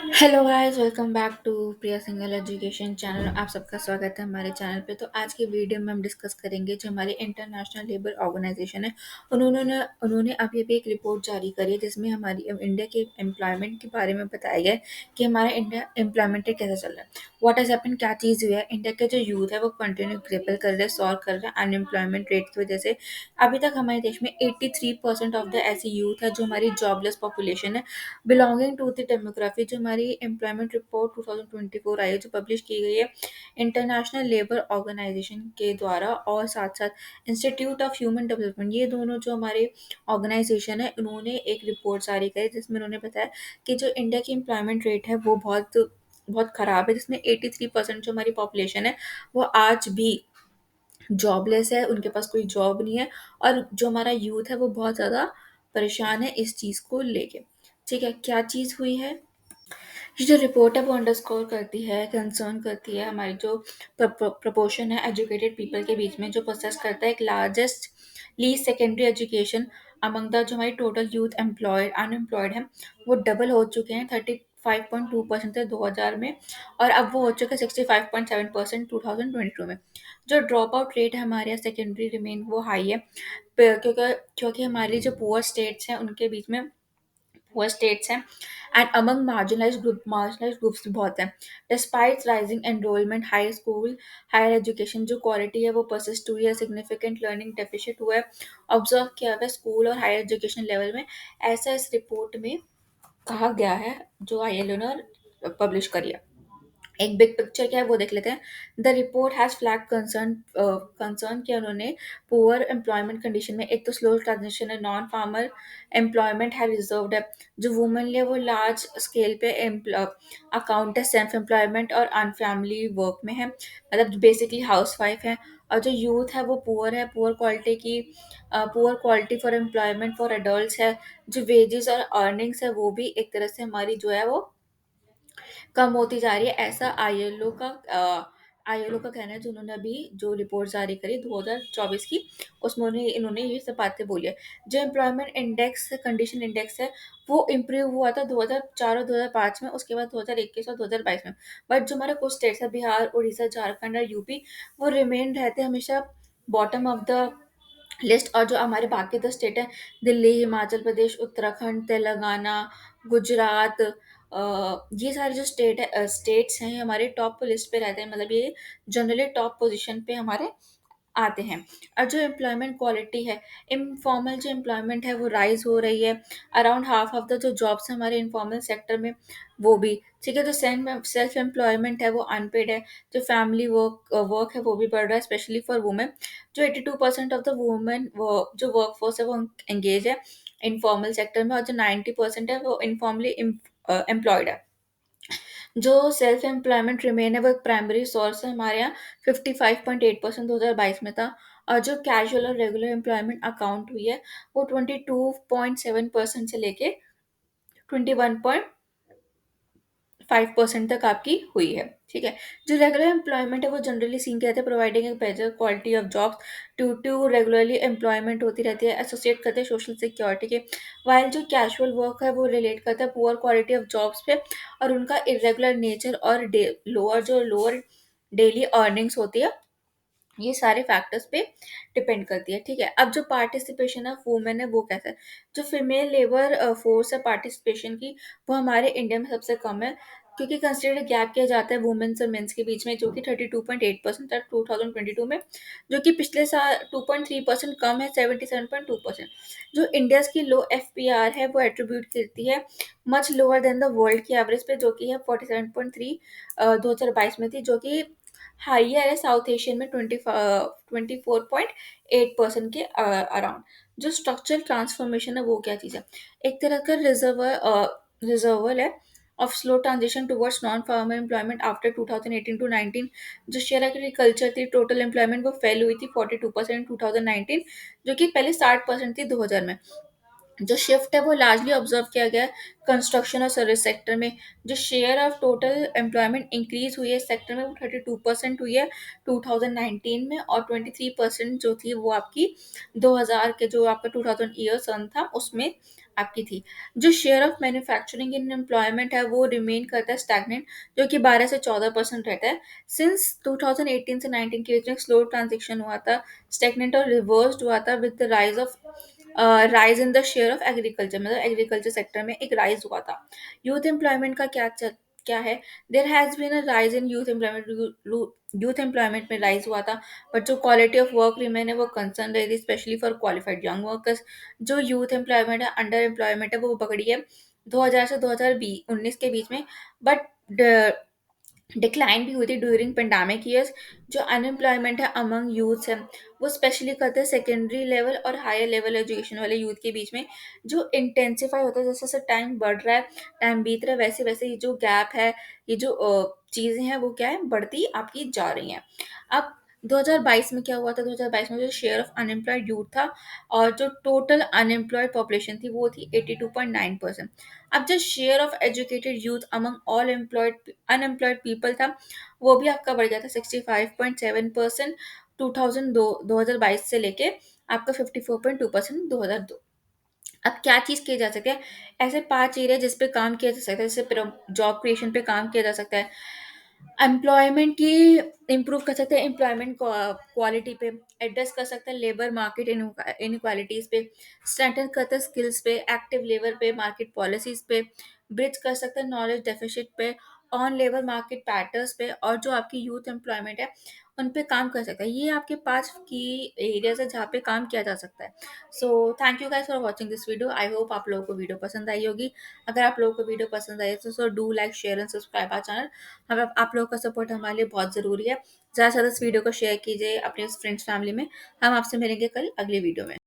Hello guys, welcome back to Priya single education channel. आप सबका स्वागत है हमारे चैनल पे। तो आज की वीडियो में हम डिस्कस करेंगे जो हमारी इंटरनेशनल लेबर ऑर्गेनाइजेशन है। उन्होंने अभी एक रिपोर्ट जारी करी है जिसमें हमारी इंडिया के एम्प्लॉयमेंट के बारे में बताया गया है कि हमारा इंडिया एम्प्लॉयमेंट कैसे चल रहा है, व्हाट हैज हैपन, क्या चीज़ हुई है। इंडिया के जो यूथ है वो कंटिन्यू ग्रेपल कर रहे हैं, सॉल्व कर रहे हैं अनएम्प्लॉयमेंट रेट की वजह से। अभी तक हमारे देश में 83% ऑफ द ऐसी यूथ है जो हमारी जॉबलेस पॉपुलेशन है। बिलोंगिंग टू द डेमोग्राफी, जो हमारी एम्प्लॉयमेंट रिपोर्ट 2024 आई है, जो पब्लिश की गई है इंटरनेशनल लेबर ऑर्गेनाइजेशन के द्वारा और साथ साथ इंस्टीट्यूट ऑफ ह्यूमन डेवलपमेंट, ये दोनों जो हमारे ऑर्गेनाइजेशन है उन्होंने एक रिपोर्ट जारी करी जिसमें उन्होंने बताया कि जो इंडिया की एम्प्लॉयमेंट रेट है वो बहुत बहुत ख़राब है, जिसमें 83% जो हमारी पॉपुलेशन है वो आज भी जॉबलेस है, उनके पास कोई जॉब नहीं है। और जो हमारा यूथ है वो बहुत ज़्यादा परेशान है इस चीज़ को लेके। ठीक है, क्या चीज़ हुई है, ये जो रिपोर्ट है वो अंडरस्कोर करती है, कंसर्न करती है हमारी जो प्रपोर्शन है एजुकेटेड पीपल के बीच में, जो प्रोसेस करता है एक largest lease secondary education among the जो हमारी टोटल यूथ एम्प्लॉयड अनएम्प्लॉयड है वो डबल हो चुके हैं। 35.2% थे 2000 में, और अब वो हो चुके हैं 65.7% 2022 में। जो ड्रॉप आउट रेट है हमारे यहाँ सेकेंडरी रिमेन वो हाई है, क्योंकि हमारी जो पुअर स्टेट्स हैं उनके बीच में पुअर स्टेट्स हैं एंड अमंग मार्जिनलाइज्ड ग्रुप्स भी बहुत हैं। Despite rising enrolment, high school higher education जो क्वालिटी है वो परसिस्ट हुई है, सिग्निफिकेंट लर्निंग डेफिशिट हुआ है, ऑब्जर्व किया हुआ है स्कूल और हायर एजुकेशन लेवल में। ऐसा इस रिपोर्ट में कहा गया है जो आईएलओ ने पब्लिश करी है। एक बिग पिक्चर क्या है वो देख लेते हैं। The report has flag concern किया उन्होंने पुअर एम्प्लॉयमेंट कंडीशन में। एक तो स्लो ट्रांजिशन है, नॉन फार्मर एम्प्लॉयमेंट है रिजर्व्ड है, जो वुमेन लिए वो लार्ज स्केल पे अकाउंट है सेल्फ एम्प्लॉयमेंट और अनफैमिली वर्क में है, मतलब बेसिकली हाउस वाइफ है। और जो यूथ है वो पुअर है, poor quality for employment for adult है। जो वेजेस और अर्निंग्स है वो भी एक तरह से हमारी जो है वो कम होती जा रही है, ऐसा आईएलओ का कहना है। जो उन्होंने अभी जो रिपोर्ट जारी करी 2024 की, उसमें इन्होंने ये सब बातें बोली है। जो एम्प्लॉयमेंट इंडेक्स कंडीशन इंडेक्स है वो इम्प्रूव हुआ था 2004 और 2005 में, उसके बाद 2021 और 2022 में। बट जो हमारे कुछ स्टेट्स है, बिहार, उड़ीसा, झारखंड और यूपी, वो रिमेन रहते हैं हमेशा बॉटम ऑफ द लिस्ट। और जो हमारे बाकी 10 स्टेट है, दिल्ली, हिमाचल प्रदेश, उत्तराखंड, तेलंगाना, गुजरात, ये सारे जो स्टेट्स हैं हमारे टॉप लिस्ट पे रहते हैं, मतलब ये जनरली टॉप पोजीशन पे हमारे आते हैं। और जो एम्प्लॉयमेंट क्वालिटी है, इनफॉर्मल जो एम्प्लॉयमेंट है वो राइज हो रही है। अराउंड हाफ ऑफ द जो जॉब्स हैं हमारे इनफॉर्मल सेक्टर में वो भी ठीक है। जो सेल्फ एम्प्लॉयमेंट है वो अनपेड है। जो फैमिली वर्क है वो भी बढ़ रहा है, स्पेशली फॉर वुमेन। जो 82% ऑफ द वुमेन जो वर्कफोर्स है वो एंगेज है इनफॉर्मल सेक्टर में, और जो 90% है वो इनफॉर्मली एम्प्लॉयड है। जो सेल्फ एम्प्लॉयमेंट रिमेन है वो एक प्राइमरी सोर्स है हमारे यहाँ। 55.8% 2022 में था। और जो कैजुअल और रेगुलर एम्प्लॉयमेंट अकाउंट हुई है वो 22.7% से लेके 21.5% तक आपकी हुई है। ठीक है। जो रेगुलर एम्प्लॉयमेंट है वो जनरली सीन कहते हैं प्रोवाइडिंग एक better quality of jobs. To regularly employment होती रहती है, एसोसिएट करते हैं सोशल सिक्योरिटी के। वाइल जो कैजुअल वर्क है वो रिलेट करता है पुअर क्वालिटी ऑफ जॉब्स पे, और उनका इरेगुलर नेचर और लोअर डेली अर्निंग्स होती है, ये सारे फैक्टर्स पे डिपेंड करती है। ठीक है। अब जो पार्टिसिपेशन ऑफ वुमेन है वो कैसा है। जो फीमेल लेबर फोर्स है पार्टिसिपेशन की, वो हमारे इंडिया में सबसे कम है, क्योंकि कंसिडर गैप किया जाता है वुमेन्स और मेंस के बीच में, जो कि 32.8% था 2022 में, जो कि पिछले साल 2.3% कम है 77.2%। जो इंडिया की लो एफपीआर है वो एट्रीब्यूट करती है much lower than the world की एवरेज पे, जो कि है 47.3 2022 में थी, जो कि हाइयर है साउथ एशियन में 24.8% के अराउंड। जो स्ट्रक्चरल ट्रांसफॉर्मेशन है वो क्या चीज़ है, एक तरह का रिजर्वल है of slow transition towards non farmer employment after 2018 to 19। जो शेयर एग्रीकल्चर थी टोटल एम्प्लॉयमेंट वो फेल हुई थी 42% 2019, जो कि पहले 60% थी 2000 में। जो शिफ्ट है वो लार्जली ऑब्जर्व किया गया है कंस्ट्रक्शन और सर्विस सेक्टर में। जो share of total employment increase हुई है इस सेक्टर में वो 32% हुई है 2019 में, और 23% जो थी वो आपकी 2000 के जो आपका 2000 ईयर सन था उसमें आपकी थी। जो share of manufacturing in employment है वो रिमेन करता है स्टैग्नेंट, जो कि 12 से 14% रहता है। सिंस 2018 से 19 के बीच में स्लो ट्रांजिशन हुआ था, स्टैग्नेंट और रिवर्स्ड हुआ था with the rise in the share of agriculture, मतलब एग्रीकल्चर सेक्टर में एक राइज हुआ था। यूथ एम्प्लॉयमेंट का क्या है, there has been a rise in youth employment, youth employment में राइज हुआ था, बट जो क्वालिटी ऑफ वर्क रिमेन है वो कंसर्न रही थी, specially for qualified young workers. जो यूथ एम्प्लॉयमेंट है, अंडर एम्प्लॉयमेंट है, वो पकड़ी है 2000 से 2019 के बीच में, बट डिक्लाइन भी हुई थी ड्यूरिंग पेंडेमिक ईयर्स। जो अनएम्प्लॉयमेंट है अमंग यूथ्स है, वो स्पेशली करते हैं सेकेंडरी लेवल और हायर लेवल एजुकेशन वाले यूथ के बीच में, जो इंटेंसिफाई होता है जैसे जैसे टाइम बढ़ रहा है, टाइम बीत रहा है, वैसे वैसे ये जो गैप है, ये जो चीज़ें हैं वो क्या है, बढ़ती आपकी जा रही हैं। अब 2022 में क्या हुआ था, 2022 में जो शेयर ऑफ अनएम्प्लॉयड यूथ था और जो टोटल अनएम्प्लॉयड पॉपुलेशन थी वो थी 82.9%। अब जो share of educated youth among all employed unemployed people था, वो भी आपका बढ़ गया था 65.7%, 2022 से लेके आपका 54.2% 2002। अब क्या चीज़ की जा सकती है, ऐसे 5 एरिया जिस पे काम किया जा सकता है, जैसे जॉब क्रिएशन पे काम किया जा सकता है, एम्प्लॉयमेंट की इम्प्रूव कर सकते हैं, एम्प्लॉयमेंट क्वालिटी पे एड्रेस कर सकते हैं, लेबर मार्केट इनक्वालिटीज पे स्ट्रेंथन करते हैं, स्किल्स पे, एक्टिव लेबर पे, मार्केट पॉलिसीज पे ब्रिज कर सकते हैं, नॉलेज डेफिसिट पे, ऑन लेबर मार्केट पैटर्न्स पे, और जो आपकी यूथ एम्प्लॉयमेंट है उन पे काम कर सकता है। ये आपके पास की एरियाज है जहाँ पे काम किया जा सकता है। So thank you guys for watching this video. I hope आप लोगों को वीडियो पसंद आई होगी। अगर आप लोगों को वीडियो पसंद आई तो so do like share and subscribe our channel. हमें आप लोगों का सपोर्ट हमारे लिए बहुत ज़रूरी है। ज़्यादा से ज़्यादा इस वीडियो को शेयर कीजिए अपने फ्रेंड्स फैमिली में। हम आपसे मिलेंगे कल अगले वीडियो में।